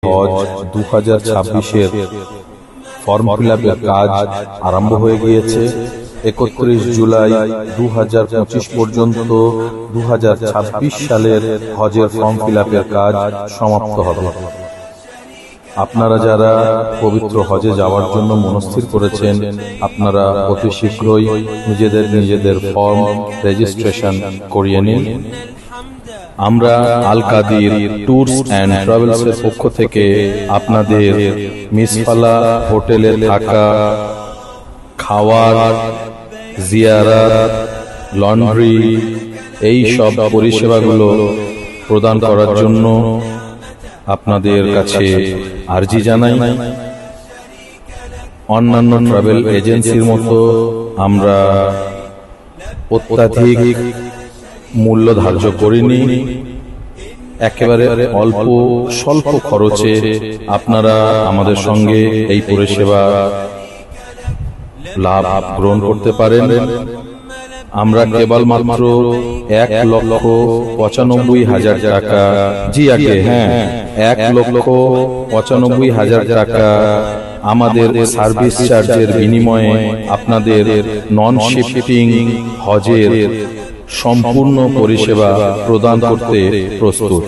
হজ 2026-এর form fill আপের কাজ আরম্ভ হয়ে গিয়েছে। 31 জুলাই 2025 পর্যন্ত 2026 সালের হজের ফর্ম ফিল আপের কাজ সমাপ্ত হবে। আপনারা যারা পবিত্র হজে যাওয়ার জন্য মনস্থির করেছেন, আপনারা অতি শীঘ্রই নিজেদের ফর্ম রেজিস্ট্রেশন করিয়ে নিন। আমরা আল কাদির ট্যুরস অ্যান্ড ট্রাভেলস এর পক্ষ থেকে আপনাদের মিসফালা হোটেলে থাকা, খাওয়ার, জিয়ারাত, লন্ড্রি এই সব পরিষেবাগুলো প্রদান করার জন্য আপনাদের কাছে আর্জি জানাই। অন্যান্য ট্রাভেল এজেন্সির মতো আমরা অত্যাধিক মূল্য ধার্য করিনি। একেবারে অল্প স্বল্প খরচে আপনারা আমাদের সঙ্গে এই পরিষেবা লাভ গ্রহণ করতে পারেন। আমরা কেবলমাত্র 1,95,000 টাকা, জি আগে 1,95,000 টাকা আমাদের সার্ভিস চার্জের বিনিময়ে আপনাদের নন শিফটিং হজের সম্পূর্ণ পরিষেবা প্রদান করতে প্রস্তুত।